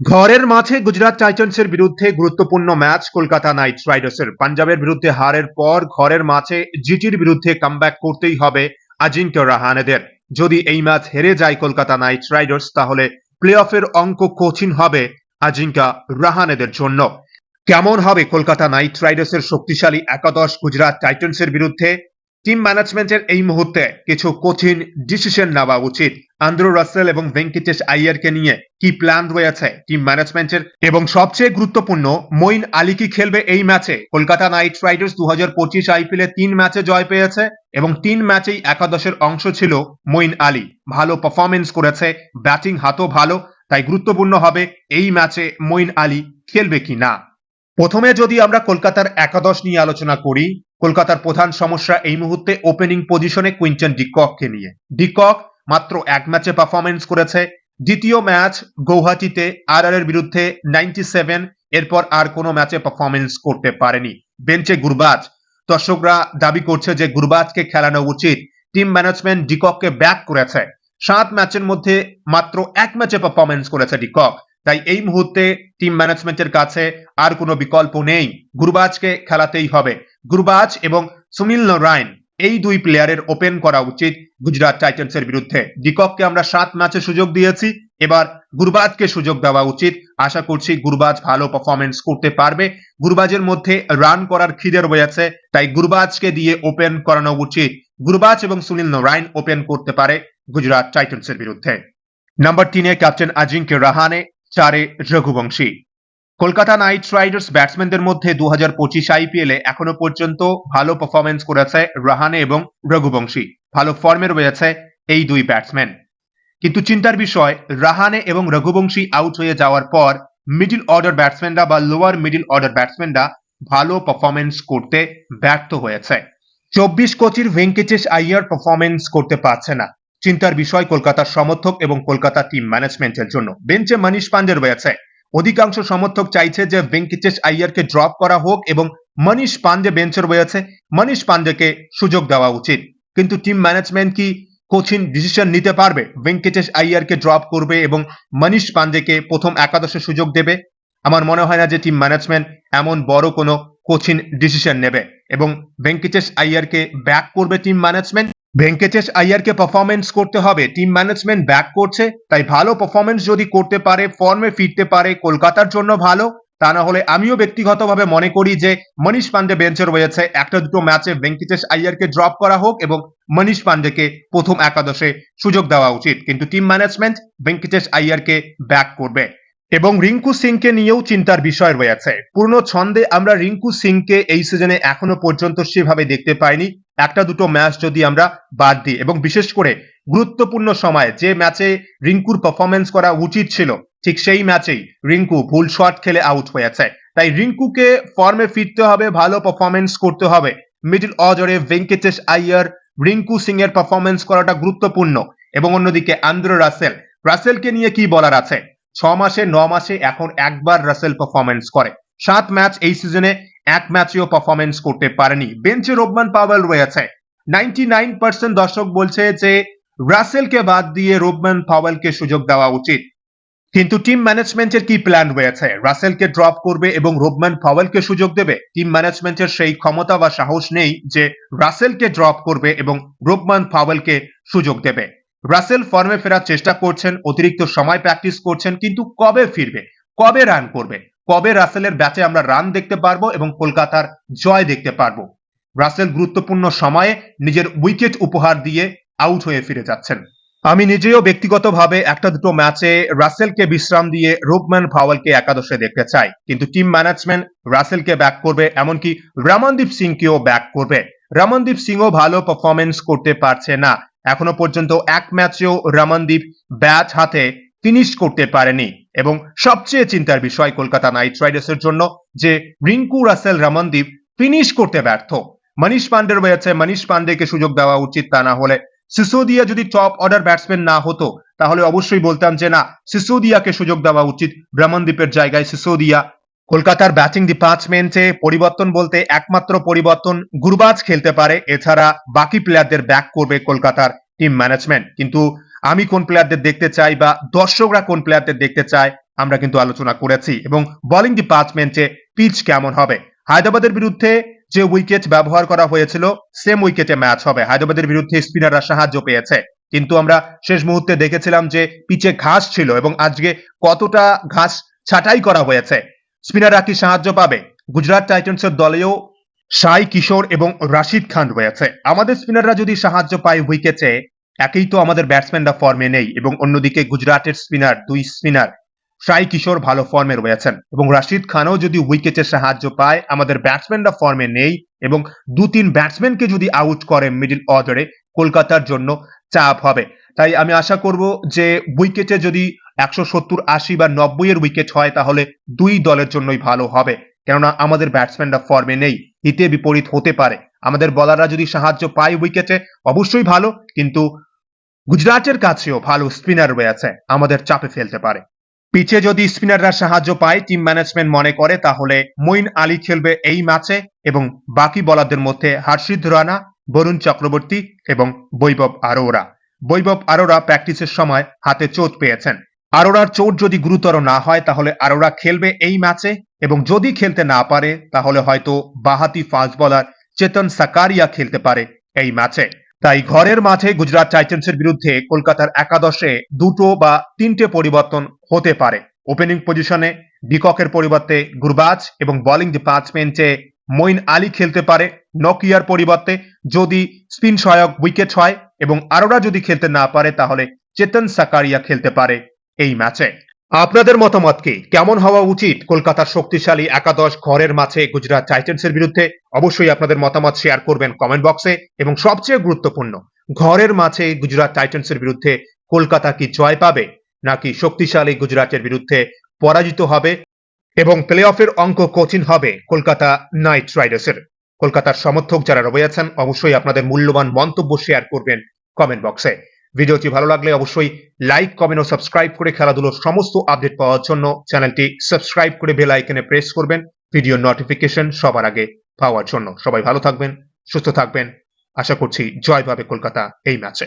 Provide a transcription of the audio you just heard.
ঘরের মাঠে গুজরাট টাইটান্সের বিরুদ্ধে গুরুত্বপূর্ণ ম্যাচ কলকাতা নাইট রাইডার্সের। পাঞ্জাবের বিরুদ্ধে হারের পর ঘরের মাঠে জিটির বিরুদ্ধে কামব্যাক করতেই হবে আজিঙ্ক্য রাহানেদের। যদি এই ম্যাচ হেরে যায় কলকাতা নাইট রাইডার্স, তাহলে প্লে অফের অঙ্ক কঠিন হবে আজিঙ্ক্য রাহানেদের জন্য। কেমন হবে কলকাতা নাইট রাইডার্সের শক্তিশালী একাদশ গুজরাট টাইটান্সের বিরুদ্ধে? টিম ম্যানেজমেন্টের এই মুহূর্তে কিছু কঠিন ডিসিশন নেওয়া উচিত। আন্দ্রু রাসেল এবং ভেঙ্কটেশ আইয়ারকে নিয়ে কি প্ল্যান রয়েছে টিম ম্যানেজমেন্টের? এবং সবচেয়ে গুরুত্বপূর্ণ, মঈন আলী কি খেলবে এই ম্যাচে? কলকাতা নাইট রাইডার্স 2025 আইপিএলে 3 ম্যাচে জয় পেয়েছে এবং 3 ম্যাচেই একাদশের অংশ ছিল মঈন আলী। ভালো পারফরমেন্স করেছে, ব্যাটিং হাতও ভালো, তাই গুরুত্বপূর্ণ হবে এই ম্যাচে মঈন আলী খেলবে কি না। প্রথমে যদি আমরা কলকাতার একাদশ নিয়ে আলোচনা করি, কলকাতার প্রধান সমস্যা এই মুহূর্তে ওপেনিং পজিশনে কুইন্টন ডিককে নিয়ে। ডিকক মাত্র এক ম্যাচে পারফরমেন্স করেছে। দ্বিতীয় ম্যাচ গৌহাটিতে আর এর বিরুদ্ধে 97, এরপর আর কোনো ম্যাচে পারফরমেন্স করতে পারেনি। বেঞ্চে গুরবাজ। দর্শকরা দাবি করছে যে গুরবাজকে খেলানো উচিত। টিম ম্যানেজমেন্ট ডিককে ব্যাক করেছে। 7 ম্যাচের মধ্যে মাত্র এক ম্যাচে পারফরমেন্স করেছে ডিকক। তাই এই মুহূর্তে টিম ম্যানেজমেন্টের কাছে আর কোনো বিকল্প নেই, গুরবাজকে খেলাতেই হবে। গুরবাজ এবং সুনীল নারায়ণ, এই দুই প্লেয়ারের ওপেন করা উচিত গুজরাট টাইটান্সের বিরুদ্ধে। ডিককে আমরা 7 ম্যাচে সুযোগ দিয়েছি, এবার গুরবাজকে সুযোগ দেওয়া উচিত। আশা করছি গুরবাজ ভালো পারফরমেন্স করতে পারবে। গুরবাজের মধ্যে রান করার খিদে রয়েছে, তাই গুরবাজকে দিয়ে ওপেন করানো উচিত। গুরবাজ এবং সুনীল নারায়ণ ওপেন করতে পারে গুজরাট টাইটান্সের বিরুদ্ধে। নাম্বার 3-এ ক্যাপ্টেন আজিঙ্ক্য রাহানে, 4-এ রঘুবংশী। কলকাতা নাইট রাইডার্স ব্যাটসম্যানদের মধ্যে 2025 আইপিএলে এখনো পর্যন্ত ভালো পারফরমেন্স করেছে রাহানে এবং রঘুবংশী। ভালো ফর্মে রয়েছে এই দুই ব্যাটসম্যান। কিন্তু চিন্তার বিষয়, রাহানে এবং রঘুবংশী আউট হয়ে যাওয়ার পর মিডল অর্ডার ব্যাটসম্যানরা বা লোয়ার মিডল অর্ডার ব্যাটসম্যানরা ভালো পারফরমেন্স করতে ব্যর্থ হয়েছে। 24 কোচির ভেঙ্কটেশ আইয়ার পারফরমেন্স করতে পারছে না। চিন্তার বিষয় কলকাতার সমর্থক এবং কলকাতা টিম ম্যানেজমেন্টের জন্য। বেঞ্চে মনীষ পান্ডে রয়েছে। অধিকাংশ সমর্থক চাইছে যে ভেঙ্কটেশ আইয়ারকে ড্রপ করা হোক এবং মনীষ পান্ডে বেঞ্চে রয়েছে, মনীষ পান্ডেকে সুযোগ দেওয়া উচিত। কিন্তু টিম ম্যানেজমেন্ট কি কঠিন ডিসিশন নিতে পারবে? ভেঙ্কটেশ আইয়ারকে ড্রপ করবে এবং মনীষ পান্ডেকে প্রথম একাদশে সুযোগ দেবে? আমার মনে হয় না যে টিম ম্যানেজমেন্ট এমন বড় কোনো কঠিন ডিসিশন নেবে এবং ভেঙ্কটেশ আইয়ারকে ব্যাক করবে টিম ম্যানেজমেন্ট। ভেঙ্কটেশ আইয়ারকে পারফরমেন্স করতে হবে, টিম ম্যানেজমেন্ট ব্যাক করছে, তাই ভালো পারফরমেন্স যদি করতে পারে, ফর্মে ফিরতে পারে, কলকাতার জন্য ভালো। তা না হলে আমিও ব্যক্তিগতভাবে মনে করি যে মনীষ পান্ডে বেঞ্চে রয়েছে, একটা দুটো ম্যাচে ভেঙ্কটেশ আইয়ারকে ড্রপ করা হোক এবং মনীষ পান্ডেকে প্রথম একাদশে সুযোগ দেওয়া উচিত। কিন্তু টিম ম্যানেজমেন্ট ভেঙ্কটেশ আইয়ারকে ব্যাক করবে। এবং রিঙ্কু সিংকে নিয়েও চিন্তার বিষয় রয়েছে। পূর্ণ ছন্দে আমরা রিঙ্কু সিংকে এই সিজনে এখনো পর্যন্ত সেভাবে দেখতে পাইনি। একটা দুটো ম্যাচ যদি আমরা বাদ দিই, এবং বিশেষ করে গুরুত্বপূর্ণ সময়ে যে ম্যাচে রিঙ্কুর পারফরমেন্স করা উচিত ছিল, ঠিক সেই ম্যাচেই রিঙ্কু ভুল শট খেলে আউট হয়েছে। তাই রিঙ্কুকে ফর্মে ফিরতে হবে, ভালো পারফরমেন্স করতে হবে। মিডল অর্ডারে ভেঙ্কটেশ আইয়ার, রিঙ্কু সিং এর পারফরমেন্স করাটা গুরুত্বপূর্ণ। এবং অন্যদিকে আন্দ্রে রাসেল, রাসেলকে নিয়ে কি বলার আছে? 6 মাসে 9 মাসে এখন একবার রাসেল পারফরমেন্স করে। 7 ম্যাচ এই সিজনে এক ম্যাচেও পারফরমেন্স করতে পারেনি। বেঞ্চে রোবমান পাওয়েল রয়েছে। 99% দর্শক বলছে যে রাসেলকে বাদ দিয়ে রোবমান পাওয়েলকে সুযোগ দেওয়া উচিত। কিন্তু টিম ম্যানেজমেন্টের কি প্ল্যান রয়েছে? রাসেলকে ড্রপ করবে এবং রোবমান পাওয়েলকে সুযোগ দেবে? টিম ম্যানেজমেন্টের সেই ক্ষমতা বা সাহস নেই যে রাসেলকে ড্রপ করবে এবং রোবমান পাওয়েলকে সুযোগ দেবে। রাসেল ফর্মে ফেরার চেষ্টা করছেন, অতিরিক্ত সময় প্র্যাকটিস করছেন, কিন্তু কবে ফিরবে, কবে রান করবে, কবে রাসেলের ব্যাটে আমরা রান দেখতে পারবো এবং কলকাতার জয় দেখতে পারবো? রাসেল গুরুত্বপূর্ণ সময়ে নিজের উইকেট উপহার দিয়ে আউট হয়ে ফিরে যাচ্ছেন। আমি নিজেও ব্যক্তিগতভাবে একটা দুটো ম্যাচে রাসেলকে বিশ্রাম দিয়ে রোবমান পাওয়েলকে একাদশে দেখতে চাই, কিন্তু টিম ম্যানেজমেন্ট রাসেলকে ব্যাক করবে, এমনকি রমনদীপ সিংকেও ব্যাক করবে। রমনদীপ সিংও ভালো পারফরমেন্স করতে পারছে না। এখনো পর্যন্ত এক ম্যাচেও রমনদীপ ব্যাট হাতে ফিনিশ করতে পারেনি। এবং সবচেয়ে চিন্তার বিষয় কলকাতা নাইট রাইডার্সের জন্য যে রিঙ্কু, রাসেল, রমনদীপ ফিনিশ করতে ব্যর্থ। মনীষ পান্ডে রয়েছে, মনীষ পান্ডেকে সুযোগ দেওয়া উচিত। তা না হলে সিসোদিয়া যদি টপ অর্ডার ব্যাটসম্যান না হতো, তাহলে অবশ্যই বলতাম যে না, সিসোদিয়াকে সুযোগ দেওয়া উচিত রমনদীপের জায়গায় সিসোদিয়া। কলকাতার ব্যাটিং ডিপার্টমেন্টে পরিবর্তন বলতে একমাত্র পরিবর্তন গুরবাজ খেলতে পারে, এছাড়া বাকি প্লেয়ারদের ব্যাক করবে কলকাতার টিম ম্যানেজমেন্ট। কিন্তু আমি কোন প্লেয়ারদের দেখতে চাই বা দর্শকরা কোন প্লেয়ারদের দেখতে চায় আমরা কিন্তু আলোচনা করেছি, এবং বোলিং ডিপার্টমেন্টে পিচ কেমন হবে। হায়দ্রাবাদের বিরুদ্ধে যে উইকেট ব্যবহার করা হয়েছিল সেম উইকেটে ম্যাচ হবে। হায়দ্রাবাদের বিরুদ্ধে স্পিনাররা সাহায্য পেয়েছে, কিন্তু আমরা শেষ মুহূর্তে দেখেছিলাম যে পিচে ঘাস ছিল, এবং আজকে কতটা ঘাস ছাঁটাই করা হয়েছে। স্পিনাররা কি সাহায্য পাবে? গুজরাট টাইটান্সের দলেও সাই কিশোর এবং রাশিদ খান রয়েছে। আমাদের স্পিনাররা যদি সাহায্য পায় উইকেটে, একেই তো আমাদের ব্যাটসম্যানরা ফর্মে নেই, এবং অন্যদিকে গুজরাটের স্পিনার, দুই স্পিনার সাই কিশোর ভালো ফর্মে রয়েছেন, এবং রাশিদ খানও যদি উইকেটে সাহায্য পায়, আমাদের ব্যাটসম্যানরা ফর্মে নেই, এবং 2-3 ব্যাটসম্যানকে যদি আউট করে মিডল অর্ডারে, কলকাতার জন্য চাপ হবে। তাই আমি আশা করব যে উইকেটে যদি 170, 80 বা 90 এর উইকেট হয়, তাহলে দুই দলের জন্যই ভালো হবে, কেননা আমাদের ব্যাটসম্যানরা ফর্মে নেই। হিতে বিপরীত হতে পারে। আমাদের বলাররা যদি সাহায্য পায় উইকেটে, অবশ্যই ভালো, কিন্তু গুজরাটের কাছেও ভালো স্পিনার রয়েছে, আমাদের চাপে ফেলতে পারে। পিচে যদি স্পিনাররা সাহায্য পায়, টিম ম্যানেজমেন্ট মনে করে, তাহলে মঈন আলী খেলবে এই ম্যাচে, এবং বাকি বলারদের মধ্যে হর্ষিত রানা, বরুণ চক্রবর্তী এবং বৈভব আরোরা। বৈভব আরোরা প্র্যাকটিসের সময় হাতে চোট পেয়েছেন। আরোরার চোট যদি গুরুতর না হয়, তাহলে আরোরা খেলবে এই ম্যাচে, এবং যদি খেলতে না পারে, তাহলে হয়তো বাহাতি ফাস্ট বোলার চেতন সাকারিয়া খেলতে পারে এই ম্যাচে। তাই ঘরের মাঠে গুজরাট টাইটান্সের বিরুদ্ধে কলকাতার একাদশে 2 বা 3টে পরিবর্তন হতে পারে। ওপেনিং পজিশনে ডিককের পরিবর্তে গুরবাজ, এবং বোলিং ডিপার্টমেন্টে মঈন আলী খেলতে পারে নকিয়ার পরিবর্তে, যদি স্পিন সহায়ক উইকেট হয়, এবং আরোরা যদি খেলতে না পারে, তাহলে চেতন সাকারিয়া খেলতে পারে এই ম্যাচে। আপনাদের মতামত কি? কেমন হওয়া উচিত কলকাতার শক্তিশালী একাদশ ঘরের মাঠে গুজরাট টাইটান্সের বিরুদ্ধে? অবশ্যই আপনাদের মতামত শেয়ার করবেন কমেন্ট বক্সে। এবং সবচেয়ে গুরুত্বপূর্ণ, ঘরের মাঠে গুজরাট টাইটান্সের বিরুদ্ধে কলকাতা কি জয় পাবে, নাকি শক্তিশালী গুজরাটের বিরুদ্ধে পরাজিত হবে, এবং প্লে অফের অঙ্ক কঠিন হবে কলকাতা নাইট রাইডার্সের? কলকাতার সমর্থক যারা রয়েছেন, অবশ্যই আপনাদের মূল্যবান মন্তব্য শেয়ার করবেন কমেন্ট বক্সে। ভিডিওটি ভালো লাগলে অবশ্যই লাইক, কমেন্ট ও সাবস্ক্রাইব করে খেলাধুলোর সমস্ত আপডেট পাওয়ার জন্য চ্যানেলটি সাবস্ক্রাইব করে বেল আইকনে প্রেস করবেন ভিডিও নোটিফিকেশন সবার আগে পাওয়ার জন্য। সবাই ভালো থাকবেন, সুস্থ থাকবেন। আশা করছি জয় পাবে কলকাতা এই ম্যাচে।